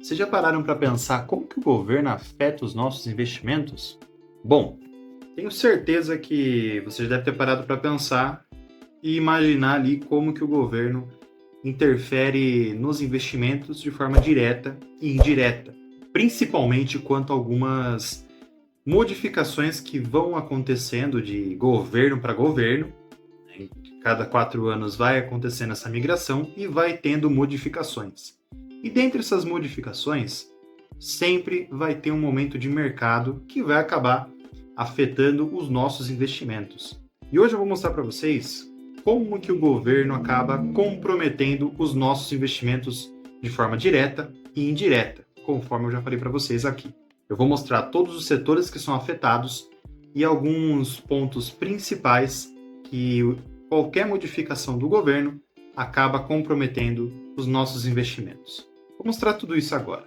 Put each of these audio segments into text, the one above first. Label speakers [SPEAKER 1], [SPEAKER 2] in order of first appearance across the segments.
[SPEAKER 1] Vocês já pararam para pensar como que o governo afeta os nossos investimentos? Bom, tenho certeza que você já deve ter parado para pensar e imaginar ali como que o governo interfere nos investimentos de forma direta e indireta, principalmente quanto a algumas modificações que vão acontecendo de governo para governo. Cada 4 anos vai acontecendo essa migração e vai tendo modificações. E dentre essas modificações, sempre vai ter um momento de mercado que vai acabar afetando os nossos investimentos. E hoje eu vou mostrar para vocês como que o governo acaba comprometendo os nossos investimentos de forma direta e indireta, conforme eu já falei para vocês aqui. Eu vou mostrar todos os setores que são afetados e alguns pontos principais que qualquer modificação do governo acaba comprometendo os nossos investimentos. Vou mostrar tudo isso agora.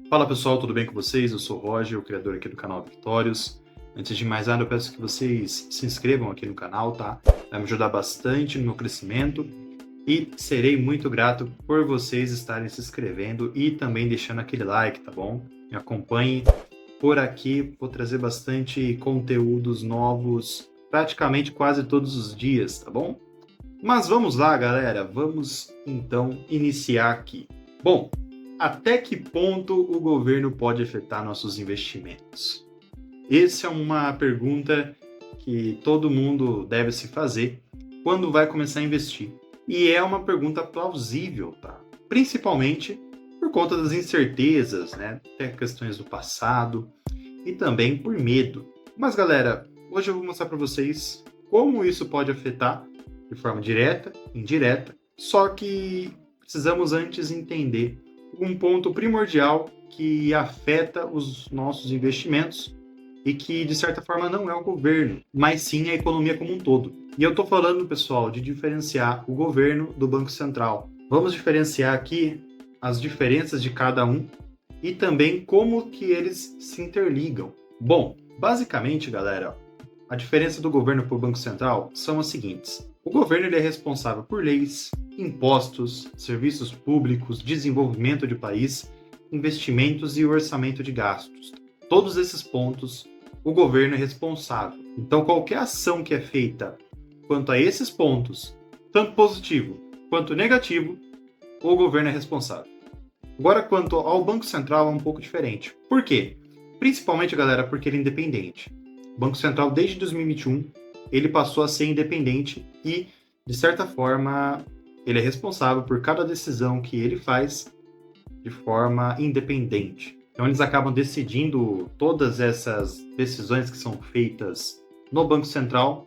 [SPEAKER 1] Fala pessoal, tudo bem com vocês? Eu sou o Roger, o criador aqui do canal Victórios. Antes de mais nada, eu peço que vocês se inscrevam aqui no canal, tá? Vai me ajudar bastante no meu crescimento e serei muito grato por vocês estarem se inscrevendo e também deixando aquele like, tá bom? Me acompanhe por aqui, vou trazer bastante conteúdos novos, praticamente quase todos os dias, tá bom? Mas vamos lá, galera, vamos então iniciar aqui. Bom, até que ponto o governo pode afetar nossos investimentos? Essa é uma pergunta que todo mundo deve se fazer quando vai começar a investir. E é uma pergunta plausível, tá? Principalmente por conta das incertezas, né? Até questões do passado e também por medo. Mas, galera, hoje eu vou mostrar para vocês como isso pode afetar de forma direta, indireta, só que precisamos antes entender um ponto primordial que afeta os nossos investimentos e que, de certa forma, não é o governo, mas sim a economia como um todo. E eu estou falando, pessoal, de diferenciar o governo do Banco Central. Vamos diferenciar aqui as diferenças de cada um e também como que eles se interligam. Bom, basicamente, galera, a diferença do governo para o Banco Central são as seguintes. O governo ele é responsável por leis, impostos, serviços públicos, desenvolvimento de país, investimentos e orçamento de gastos. Todos esses pontos, o governo é responsável. Então, qualquer ação que é feita quanto a esses pontos, tanto positivo quanto negativo, o governo é responsável. Agora, quanto ao Banco Central, é um pouco diferente. Por quê? Principalmente, galera, porque ele é independente. O Banco Central, desde 2021, ele passou a ser independente e, de certa forma, ele é responsável por cada decisão que ele faz de forma independente. Então, eles acabam decidindo todas essas decisões que são feitas no Banco Central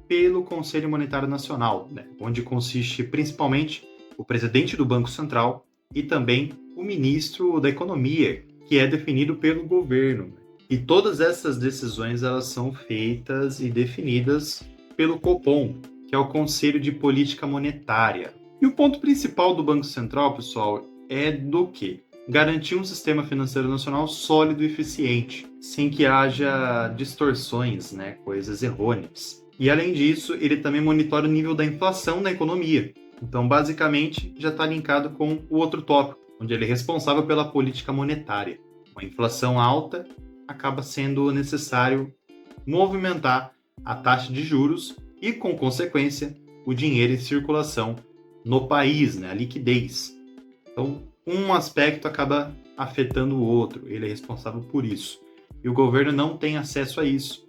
[SPEAKER 1] pelo Conselho Monetário Nacional, né? Onde consiste principalmente o presidente do Banco Central e também o ministro da Economia, que é definido pelo governo. E todas essas decisões elas são feitas e definidas pelo Copom, que é o Conselho de Política Monetária. E o ponto principal do Banco Central, pessoal, é do quê? Garantir um sistema financeiro nacional sólido e eficiente, sem que haja distorções, né, coisas errôneas. E além disso, ele também monitora o nível da inflação na economia. Então, basicamente, já está linkado com o outro tópico, onde ele é responsável pela política monetária. Com a inflação alta, acaba sendo necessário movimentar a taxa de juros e, com consequência, o dinheiro em circulação no país, né, a liquidez. Então, um aspecto acaba afetando o outro, ele é responsável por isso. E o governo não tem acesso a isso.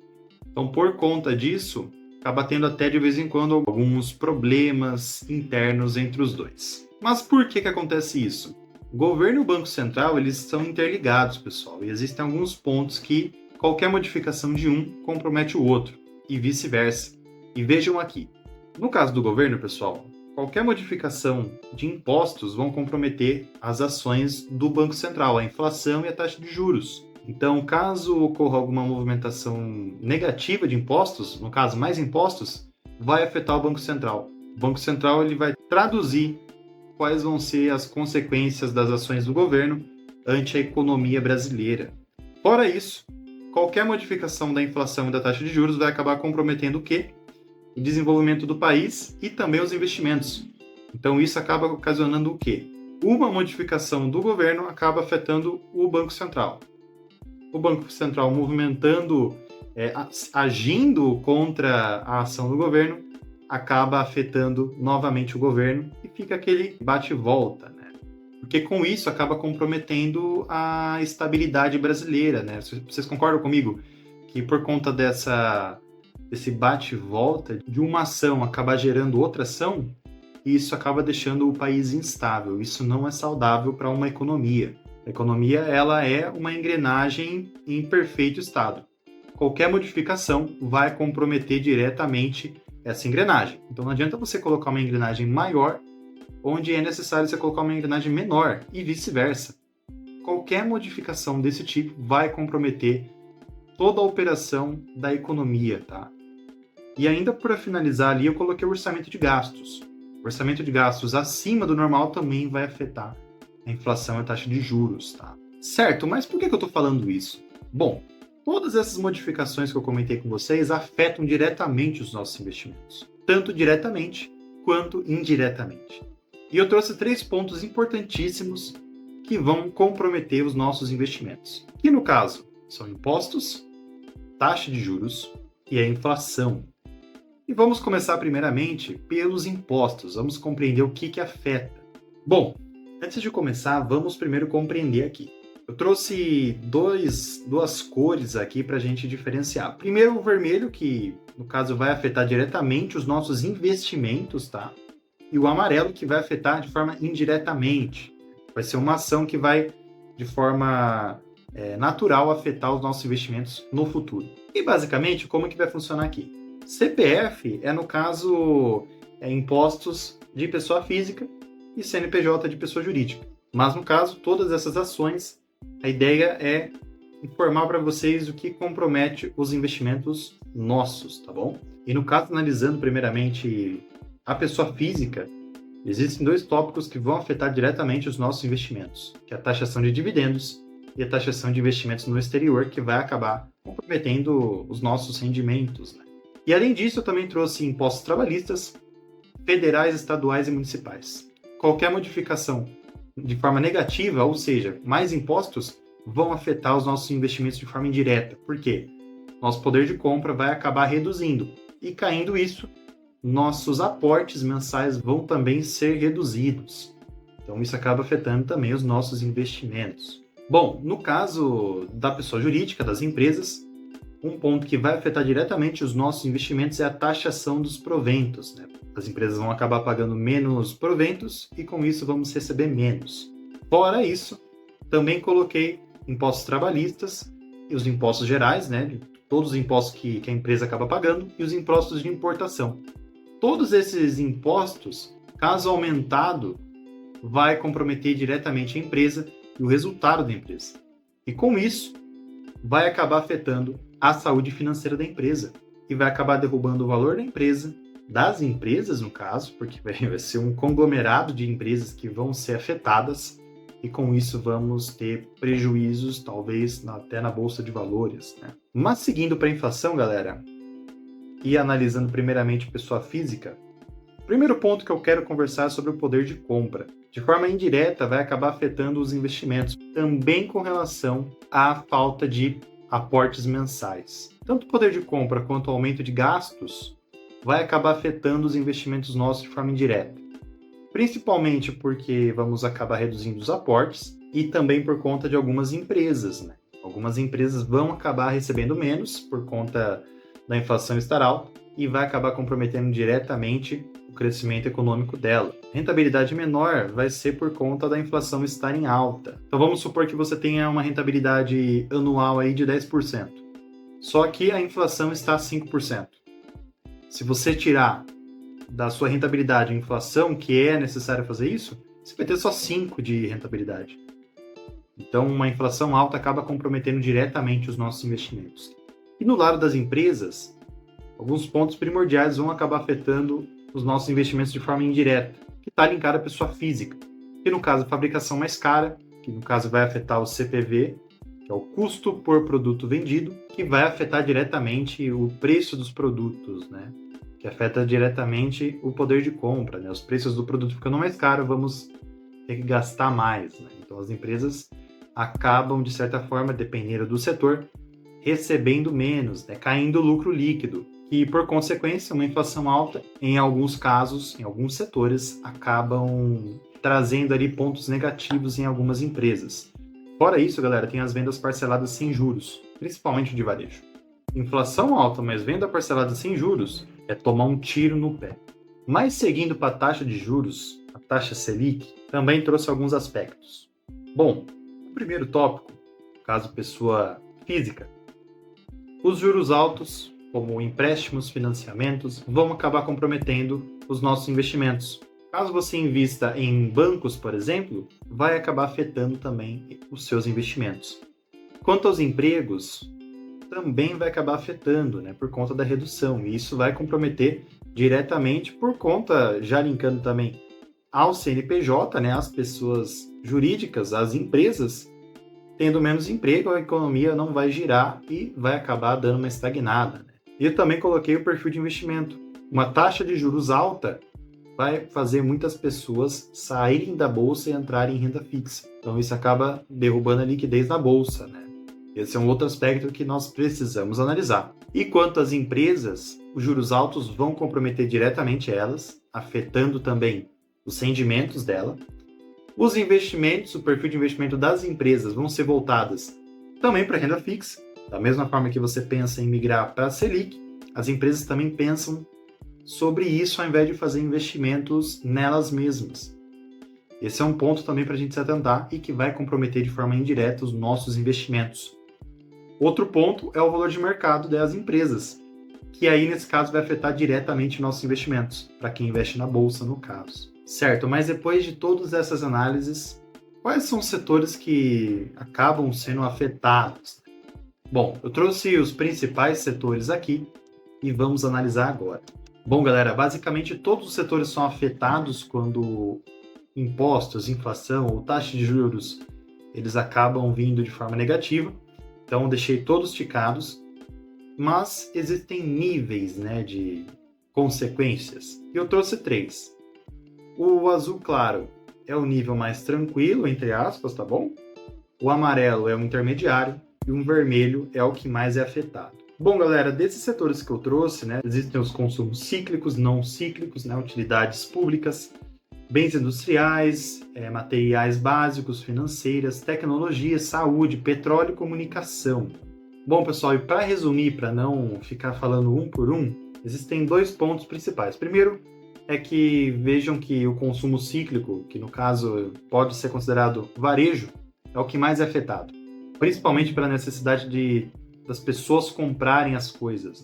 [SPEAKER 1] Então, por conta disso, acaba tendo até de vez em quando alguns problemas internos entre os dois. Mas por que acontece isso? O governo e o Banco Central, eles são interligados, pessoal, e existem alguns pontos que qualquer modificação de um compromete o outro, e vice-versa. E vejam aqui, no caso do governo, pessoal, qualquer modificação de impostos vão comprometer as ações do Banco Central, a inflação e a taxa de juros. Então, caso ocorra alguma movimentação negativa de impostos, no caso mais impostos, vai afetar o Banco Central. O Banco Central ele vai traduzir quais vão ser as consequências das ações do governo ante a economia brasileira. Fora isso, qualquer modificação da inflação e da taxa de juros vai acabar comprometendo o quê? o desenvolvimento do país e também os investimentos. Então isso acaba ocasionando o quê? Uma modificação do governo acaba afetando o Banco Central. O Banco Central movimentando, agindo contra a ação do governo, acaba afetando novamente o governo e fica aquele bate e volta, né? Porque com isso acaba comprometendo a estabilidade brasileira, né? Vocês concordam comigo que por conta desse bate e volta de uma ação acabar gerando outra ação, isso acaba deixando o país instável. Isso não é saudável para uma economia. A economia, ela é uma engrenagem em perfeito estado. Qualquer modificação vai comprometer diretamente essa engrenagem. Então não adianta você colocar uma engrenagem maior onde é necessário você colocar uma engrenagem menor e vice-versa. Qualquer modificação desse tipo vai comprometer toda a operação da economia, tá? E ainda para finalizar ali, eu coloquei o orçamento de gastos. O orçamento de gastos acima do normal também vai afetar a inflação e a taxa de juros, tá? Certo, mas por que eu estou falando isso? Bom, todas essas modificações que eu comentei com vocês afetam diretamente os nossos investimentos, tanto diretamente quanto indiretamente. E eu trouxe 3 pontos importantíssimos que vão comprometer os nossos investimentos, que no caso são impostos, taxa de juros e a inflação. E vamos começar primeiramente pelos impostos, vamos compreender o que afeta. Bom, antes de começar, vamos primeiro compreender aqui. Eu trouxe duas cores aqui para a gente diferenciar. Primeiro o vermelho, que no caso vai afetar diretamente os nossos investimentos, tá? E o amarelo, que vai afetar de forma indiretamente. Vai ser uma ação que vai, de forma natural, afetar os nossos investimentos no futuro. E basicamente, como é que vai funcionar aqui? CPF no caso, impostos de pessoa física e CNPJ de pessoa jurídica. Mas no caso, todas essas ações, a ideia é informar para vocês o que compromete os investimentos nossos, tá bom? E no caso, analisando primeiramente a pessoa física, existem 2 tópicos que vão afetar diretamente os nossos investimentos, que é a taxação de dividendos e a taxação de investimentos no exterior, que vai acabar comprometendo os nossos rendimentos, né? E além disso, eu também trouxe impostos trabalhistas, federais, estaduais e municipais. Qualquer modificação de forma negativa, ou seja, mais impostos, vão afetar os nossos investimentos de forma indireta. Por quê? Nosso poder de compra vai acabar reduzindo. E caindo isso, nossos aportes mensais vão também ser reduzidos. Então isso acaba afetando também os nossos investimentos. Bom, no caso da pessoa jurídica, das empresas, um ponto que vai afetar diretamente os nossos investimentos é a taxação dos proventos, né? As empresas vão acabar pagando menos proventos e com isso vamos receber menos. Fora isso, também coloquei impostos trabalhistas e os impostos gerais, né? Todos os impostos que a empresa acaba pagando e os impostos de importação. Todos esses impostos, caso aumentado, vai comprometer diretamente a empresa e o resultado da empresa. E com isso, vai acabar afetando a saúde financeira da empresa e vai acabar derrubando o valor da empresa, das empresas no caso, porque vai ser um conglomerado de empresas que vão ser afetadas e com isso vamos ter prejuízos, talvez até na bolsa de valores, né? Mas seguindo para a inflação, galera, e analisando primeiramente pessoa física, o primeiro ponto que eu quero conversar é sobre o poder de compra. De forma indireta, vai acabar afetando os investimentos, também com relação à falta de aportes mensais. Tanto o poder de compra quanto o aumento de gastos vai acabar afetando os investimentos nossos de forma indireta. Principalmente porque vamos acabar reduzindo os aportes e também por conta de algumas empresas, né? Algumas empresas vão acabar recebendo menos por conta da inflação estar alta e vai acabar comprometendo diretamente o crescimento econômico dela. Rentabilidade menor vai ser por conta da inflação estar em alta. Então vamos supor que você tenha uma rentabilidade anual aí de 10%. Só que a inflação está a 5%. Se você tirar da sua rentabilidade a inflação, que é necessário fazer isso, você vai ter só 5% de rentabilidade. Então uma inflação alta acaba comprometendo diretamente os nossos investimentos. E no lado das empresas, alguns pontos primordiais vão acabar afetando os nossos investimentos de forma indireta, que está linkado à pessoa física, que no caso a fabricação mais cara, que no caso vai afetar o CPV, que é o custo por produto vendido, que vai afetar diretamente o preço dos produtos, né? que afeta diretamente o poder de compra, né? Os preços do produto ficando mais caro, vamos ter que gastar mais, né? Então as empresas acabam, de certa forma, dependendo do setor, recebendo menos, né? Caindo o lucro líquido, e por consequência, uma inflação alta, em alguns casos, em alguns setores, acabam trazendo ali pontos negativos em algumas empresas. Fora isso, galera, tem as vendas parceladas sem juros, principalmente de varejo. Inflação alta, mas venda parcelada sem juros é tomar um tiro no pé. Mas seguindo para a taxa de juros, a taxa Selic, também trouxe alguns aspectos. Bom, o primeiro tópico, caso pessoa física, os juros altos, como empréstimos, financiamentos, vão acabar comprometendo os nossos investimentos. Caso você invista em bancos, por exemplo, vai acabar afetando também os seus investimentos. Quanto aos empregos, também vai acabar afetando, né, por conta da redução, e isso vai comprometer diretamente por conta, já linkando também ao CNPJ, né, as pessoas jurídicas, as empresas, tendo menos emprego, a economia não vai girar e vai acabar dando uma estagnada, né? E eu também coloquei o perfil de investimento. Uma taxa de juros alta vai fazer muitas pessoas saírem da bolsa e entrarem em renda fixa. Então isso acaba derrubando a liquidez na bolsa, né? Esse é um outro aspecto que nós precisamos analisar. E quanto às empresas, os juros altos vão comprometer diretamente elas, afetando também os rendimentos dela. Os investimentos, o perfil de investimento das empresas vão ser voltadas também para renda fixa. Da mesma forma que você pensa em migrar para a Selic, as empresas também pensam sobre isso ao invés de fazer investimentos nelas mesmas. Esse é um ponto também para a gente se atentar e que vai comprometer de forma indireta os nossos investimentos. Outro ponto é o valor de mercado das empresas, que aí nesse caso vai afetar diretamente nossos investimentos, para quem investe na bolsa no caso. Certo, mas depois de todas essas análises, quais são os setores que acabam sendo afetados? Bom, eu trouxe os principais setores aqui e vamos analisar agora. Bom, galera, basicamente todos os setores são afetados quando impostos, inflação ou taxa de juros, eles acabam vindo de forma negativa. Então, deixei todos ticados, mas existem níveis, né, de consequências. E eu trouxe 3. O azul claro é o nível mais tranquilo, entre aspas, tá bom? O amarelo é o intermediário e o vermelho é o que mais é afetado. Bom, galera, desses setores que eu trouxe, né, existem os consumos cíclicos, não cíclicos, né, utilidades públicas, bens industriais, materiais básicos, financeiras, tecnologia, saúde, petróleo e comunicação. Bom, pessoal, e para resumir, para não ficar falando um por um, existem 2 pontos principais. Primeiro é que vejam que o consumo cíclico, que no caso pode ser considerado varejo, é o que mais é afetado, principalmente pela necessidade das pessoas comprarem as coisas.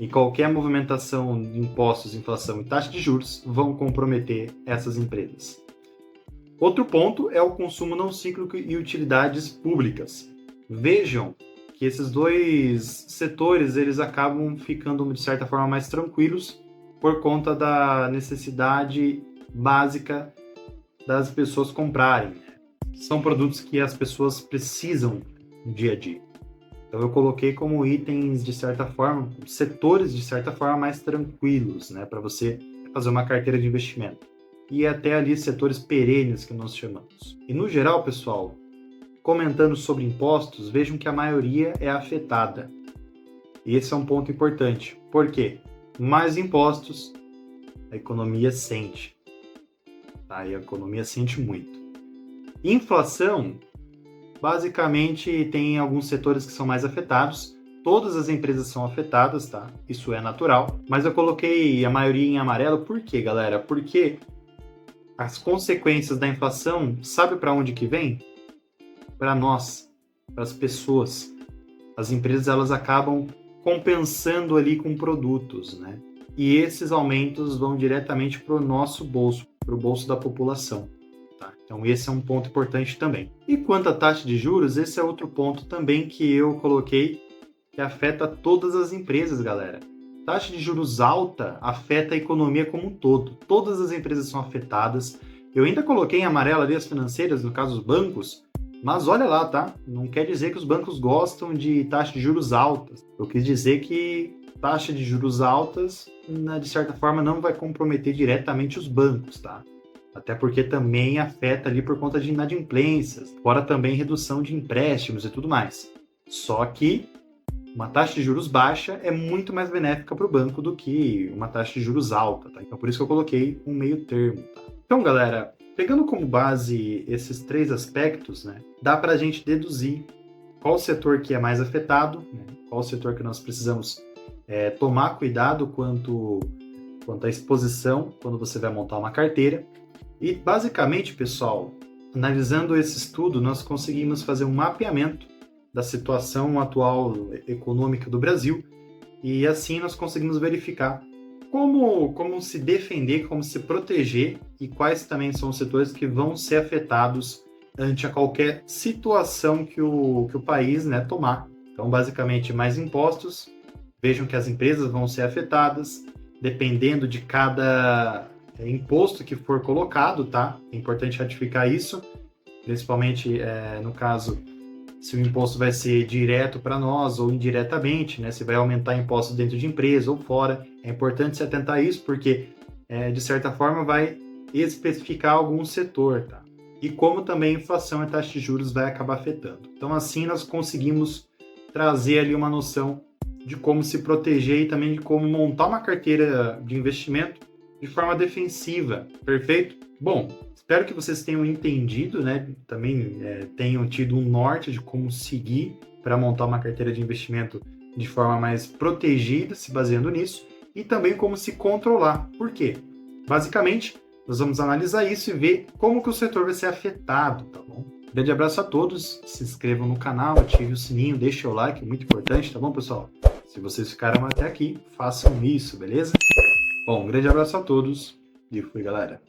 [SPEAKER 1] E qualquer movimentação de impostos, inflação e taxa de juros vão comprometer essas empresas. Outro ponto é o consumo não cíclico e utilidades públicas. Vejam que esses 2 setores eles acabam ficando de certa forma mais tranquilos por conta da necessidade básica das pessoas comprarem. São produtos que as pessoas precisam no dia a dia. Então eu coloquei como itens, de certa forma, setores de certa forma mais tranquilos, né, para você fazer uma carteira de investimento. E até ali setores perenes que nós chamamos. E no geral, pessoal, comentando sobre impostos, vejam que a maioria é afetada. E esse é um ponto importante. Por quê? Mais impostos, a economia sente. Tá? E a economia sente muito. Inflação, basicamente, tem alguns setores que são mais afetados. Todas as empresas são afetadas, tá? Isso é natural. Mas eu coloquei a maioria em amarelo. Por quê, galera? Porque as consequências da inflação, sabe para onde que vem? Para nós, para as pessoas. As empresas, elas acabam compensando ali com produtos, né? E esses aumentos vão diretamente para o nosso bolso, para o bolso da população. Tá? Então esse é um ponto importante também. E quanto à taxa de juros, esse é outro ponto também que eu coloquei que afeta todas as empresas, galera. Taxa de juros alta afeta a economia como um todo. Todas as empresas são afetadas. Eu ainda coloquei em amarelo ali as financeiras, no caso os bancos, mas olha lá, tá? Não quer dizer que os bancos gostam de taxa de juros altas. Eu quis dizer que taxas de juros altas, de certa forma, não vai comprometer diretamente os bancos, tá? Até porque também afeta ali por conta de inadimplências, fora também redução de empréstimos e tudo mais. Só que uma taxa de juros baixa é muito mais benéfica para o banco do que uma taxa de juros alta, tá? Então por isso que eu coloquei um meio termo, tá? Então, galera, pegando como base esses 3 aspectos, né, dá para a gente deduzir qual setor que é mais afetado, né, qual setor que nós precisamos tomar cuidado quanto à exposição quando você vai montar uma carteira. E, basicamente, pessoal, analisando esse estudo, nós conseguimos fazer um mapeamento da situação atual econômica do Brasil e, assim, nós conseguimos verificar como se defender, como se proteger e quais também são os setores que vão ser afetados ante a qualquer situação que o país, né, tomar. Então, basicamente, mais impostos. Vejam que as empresas vão ser afetadas, dependendo de cada imposto que for colocado, tá? É importante ratificar isso, principalmente no caso, se o imposto vai ser direto para nós ou indiretamente, né? Se vai aumentar impostos dentro de empresa ou fora. É importante se atentar a isso, porque, de certa forma, vai especificar algum setor, tá? E como também a inflação e a taxa de juros vai acabar afetando. Então, assim, nós conseguimos trazer ali uma noção de como se proteger e também de como montar uma carteira de investimento de forma defensiva, perfeito? Bom, espero que vocês tenham entendido, né? Também tenham tido um norte de como seguir para montar uma carteira de investimento de forma mais protegida, se baseando nisso, e também como se controlar. Por quê? Basicamente, nós vamos analisar isso e ver como que o setor vai ser afetado, tá bom? Grande abraço a todos, se inscrevam no canal, ative o sininho, deixe o like, é muito importante, tá bom, pessoal? Se vocês ficaram até aqui, façam isso, beleza? Bom, um grande abraço a todos e fui, galera!